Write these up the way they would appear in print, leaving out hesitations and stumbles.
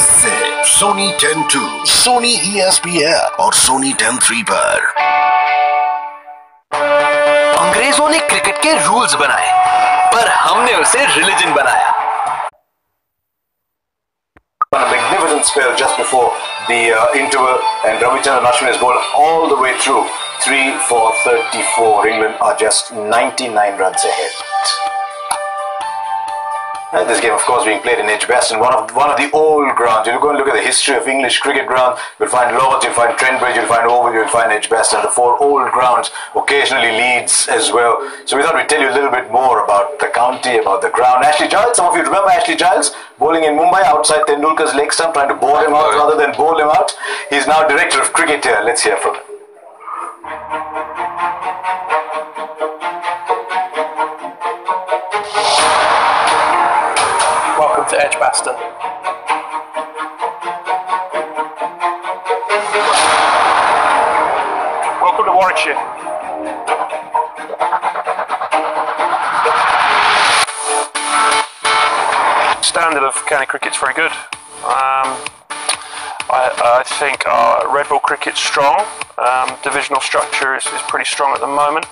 से Sony 10 2, Sony ESPN और Sony 10 3 पर। अंग्रेजों ने क्रिकेट के रूल्स बनाए, पर हमने उसे रिलीजन बनाया। A magnificent spell just before the interval, and Ravichandran Ashwin's goal all the way through. 3-4-34. England are just 99 runs ahead. And this game, of course, being played in Edgbaston, one of the old grounds. You go and look at the history of English cricket ground. You'll find Lords, you'll find Trent Bridge, you'll find Oval, you'll find Edgbaston. The four old grounds, occasionally Leeds as well. So we thought we'd tell you a little bit more about the county, about the ground. Ashley Giles, some of you remember Ashley Giles bowling in Mumbai outside Tendulkar's leg stump, trying to bowl him out rather than bowl him out. He's now director of cricket here. Let's hear from him. Welcome to Edgbaston. Welcome to Warwickshire. Standard of county cricket's very good. I think our red ball cricket's strong. Divisional structure is pretty strong at the moment.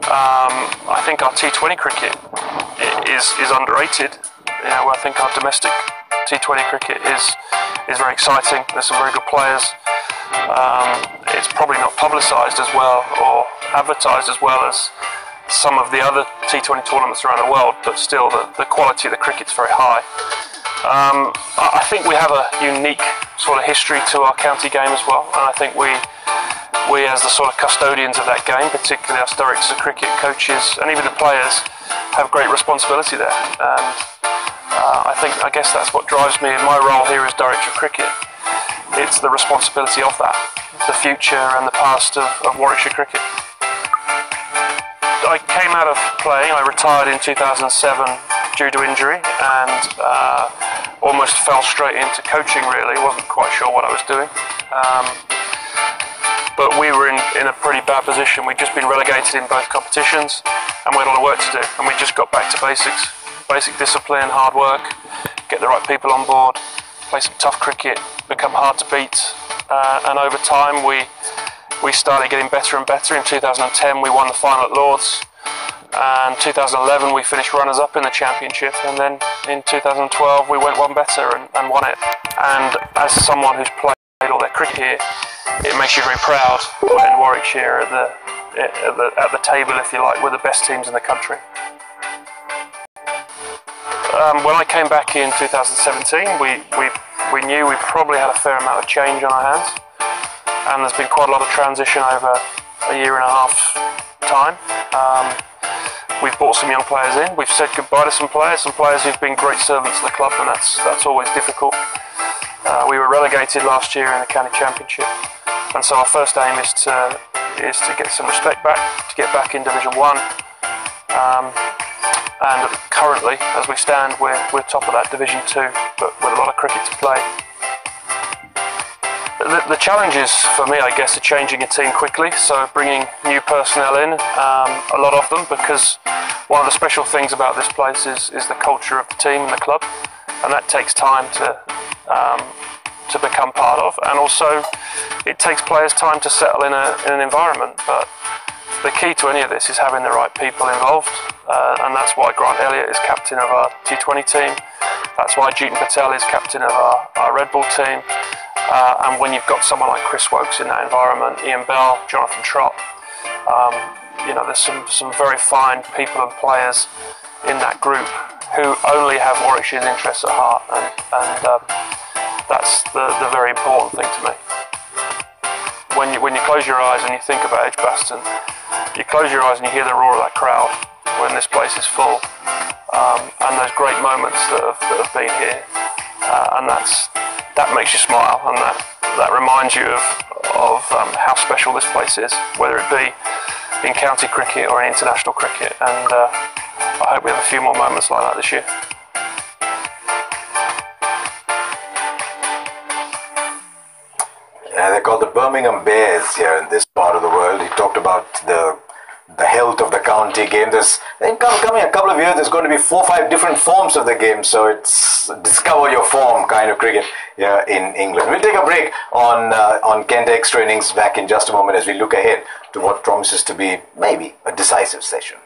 I think our T20 cricket is underrated. I think our domestic T20 cricket is very exciting. There's some very good players. It's probably not publicised as well or advertised as well as some of the other T20 tournaments around the world, but still the quality of the cricket's very high. I think we have a unique sort of history to our county game as well, and I think we as the sort of custodians of that game, particularly us directors of cricket, coaches and even the players, have great responsibility there. And I guess that's what drives me in my role here as director of cricket. It's the responsibility of that, the future and the past of Warwickshire cricket. I came out of playing, I retired in 2007 due to injury, and almost fell straight into coaching really. Wasn't quite sure what I was doing. But we were in a pretty bad position. We'd just been relegated in both competitions and we had a lot of work to do, and we just got back to basics. Basic discipline, hard work, get the right people on board, play some tough cricket, become hard to beat, and over time we started getting better and better. In 2010 we won the final at Lords, and 2011 we finished runners-up in the championship, and then in 2012 we went one better and won it. And as someone who's played all their cricket here, it makes you very proud when Warwickshire at the table, if you like, with the best teams in the country. When I came back in 2017, we knew we probably had a fair amount of change on our hands, and there's been quite a lot of transition over a year and a half time. We've brought some young players in. We've said goodbye to some players who've been great servants to the club, and that's always difficult. We were relegated last year in the county championship, and so our first aim is to get some respect back, to get back in Division 1. And currently, as we stand, we're top of that Division 2, but with a lot of cricket to play. The challenges for me, I guess, are changing a team quickly, so bringing new personnel in, a lot of them, because one of the special things about this place is the culture of the team and the club, and that takes time to become part of, and also it takes players time to settle in an environment. But the key to any of this is having the right people involved, and that's why Grant Elliott is captain of our T20 team. That's why Jeetan Patel is captain of our red ball team. And when you've got someone like Chris Wokes in that environment, Ian Bell, Jonathan Trott, there's some very fine people and players in that group who only have Warwickshire's interests at heart, and that's the very important thing to me. When you close your eyes and you think about Edgbaston, you close your eyes and you hear the roar of that crowd when this place is full, and those great moments that have been here, and that makes you smile, and that reminds you of how special this place is, whether it be in county cricket or in international cricket, and I hope we have a few more moments like that this year. They're called the Birmingham Bears here in this part of the world. He talked about the health of the county game. There's, in coming a couple of years, there's going to be 4 or 5 different forms of the game. So it's discover your form kind of cricket here in England. We'll take a break on Kent Extra Innings back in just a moment as we look ahead to what promises to be maybe a decisive session.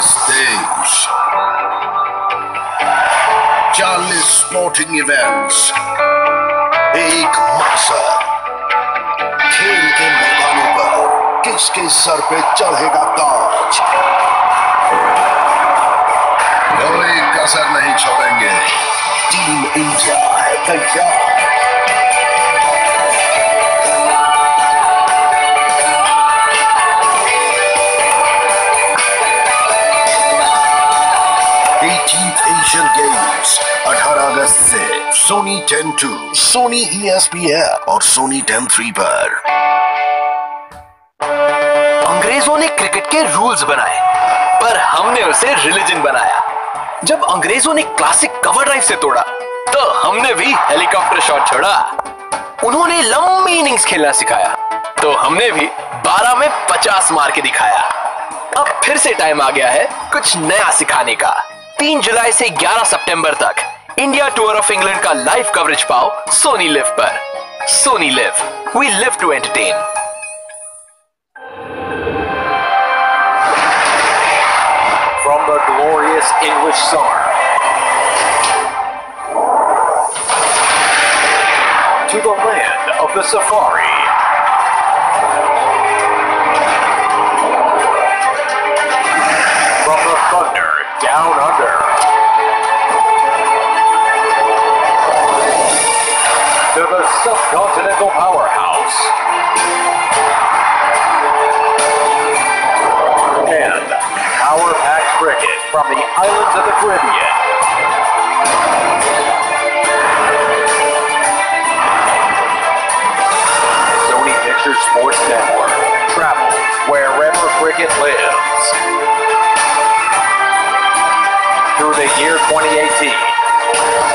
Stage 40 sporting events, एक मकसद, खेल के मैदानों पर किसके sir पे चढ़ेगा ताज। कोई कसर नहीं छोड़ेंगे, टीम इंडिया है तैयार। एशियन गेम्स 18 अगस्त से सोनी 10-2, सोनी ESPN और सोनी 10-3 पर। अंग्रेजों ने क्रिकेट के रूल्स बनाए, पर हमने उसे रिलीजन बनाया। जब अंग्रेजों ने क्लासिक कवर ड्राइव से तोड़ा, तो हमने भी हेलीकॉप्टर शॉट छोड़ा। उन्होंने लंबी इनिंग्स खेलना सिखाया, तो हमने भी 12 में 50 मार के दिखाया। अब फिर से टाइम आ गया है कुछ नया सिखाने का। 3 जुलाई से 11 सितंबर तक इंडिया टूर ऑफ इंग्लैंड का लाइव कवरेज पाओ सोनी लिव पर। Sony Liv, we live to entertain. From the glorious English summer to the land of the safari, from the thunder down under to the subcontinental powerhouse and power-packed cricket from the islands of the Caribbean. Sony Pictures Sports Network travels wherever cricket lives. Through the year 2018,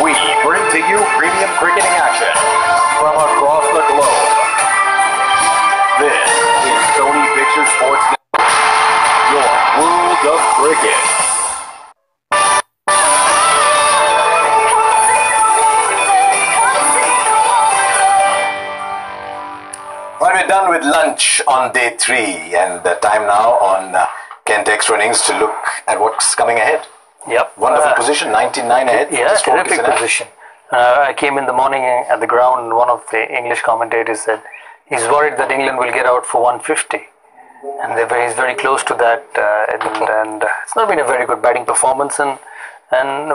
we bring to you premium cricketing action from across the globe. This is Sony Pictures Sports Network, your world of cricket. Well, we're done with lunch on day 3 and the time now on Kent Extra Innings to look at what's coming ahead. Yep. Wonderful position, 99 ahead. Yeah, terrific position. I came in the morning at the ground and one of the English commentators said he's worried that England will get out for 150. And he's very close to that. And it's not been a very good batting performance and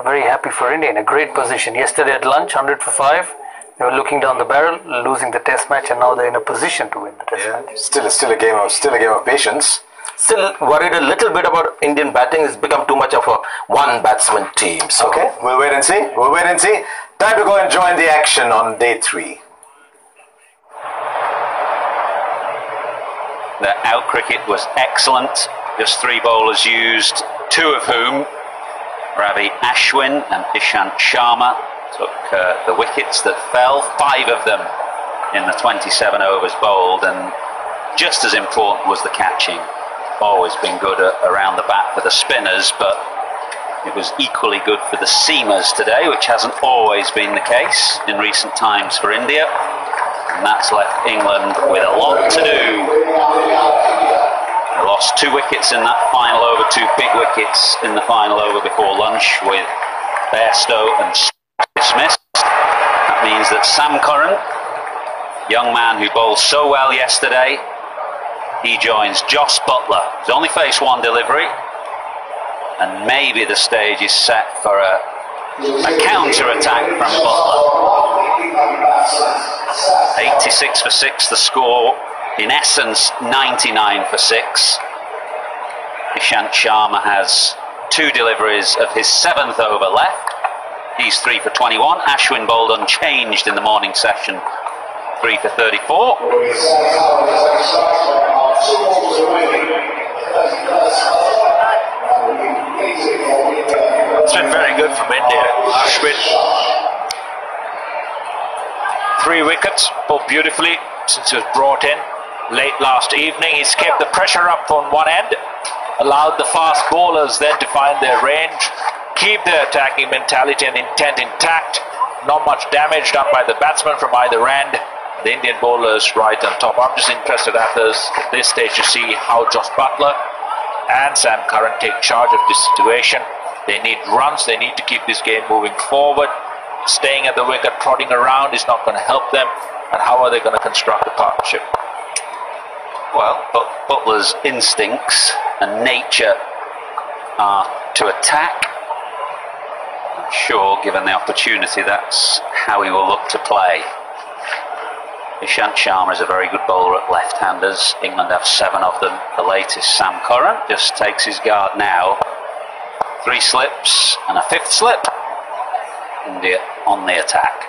very happy for India in a great position. Yesterday at lunch, 100 for 5. They were looking down the barrel, losing the test match, and now they're in a position to win the test match. Still a game of patience. Still worried a little bit about Indian batting. It's become too much of a one-batsman team. So. Okay, we'll wait and see. Time to go and join the action on day 3. The out cricket was excellent. Just 3 bowlers used, 2 of whom, Ravi Ashwin and Ishant Sharma, took the wickets that fell, 5 of them in the 27 overs bowled, and just as important was the catching. Always been good around the bat for the spinners, but it was equally good for the seamers today, which hasn't always been the case in recent times for India, and that's left England with a lot to do. They lost 2 wickets in that final over, 2 big wickets in the final over before lunch, with Bairstow and dismissed. That means that Sam Curran, young man who bowled so well yesterday, he joins Jos Buttler, who's only faced one delivery, and maybe the stage is set for a counter-attack from Buttler. 86 for 6 the score, in essence 99 for 6. Ishant Sharma has 2 deliveries of his 7th over left. He's 3 for 21. Ashwin bowled unchanged in the morning session, 3 for 34. It's been very good from India. Ashwin, 3 wickets, both beautifully since he was brought in late last evening. He's kept the pressure up on one end, allowed the fast bowlers then to find their range, keep their attacking mentality and intent intact. Not much damage done by the batsmen from either end. The Indian bowlers right on top. I'm just interested at this stage to see how Jos Buttler and Sam Curran take charge of this situation. They need runs, they need to keep this game moving forward. Staying at the wicket, trotting around is not going to help them. And how are they going to construct a partnership? Well, Butler's instincts and nature are to attack. I'm sure, given the opportunity, that's how he will look to play. Ishant Sharma is a very good bowler at left-handers. England have 7 of them. The latest, Sam Curran, just takes his guard now. 3 slips and a 5th slip. India on the attack.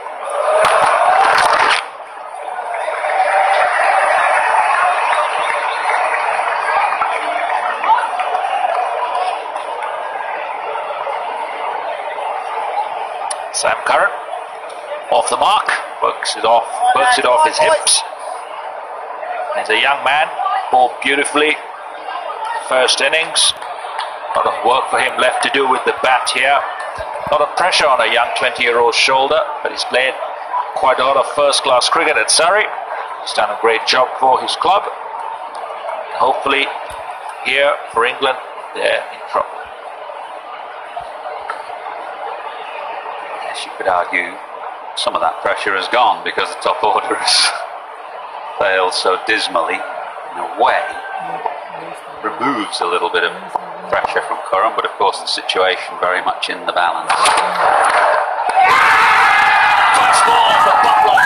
Sam Curran off the mark, works it off his hips. He's a young man, bowled beautifully. First innings, a lot of work for him left to do with the bat here. A lot of pressure on a young 20-year-old's shoulder, but he's played quite a lot of first-class cricket at Surrey. He's done a great job for his club. Hopefully, here for England, they're in trouble. Yes, you could argue some of that pressure has gone because the top order has failed so dismally. In a way, removes a little bit of pressure from Curran, but of course the situation very much in the balance. Fast ball for Buttler.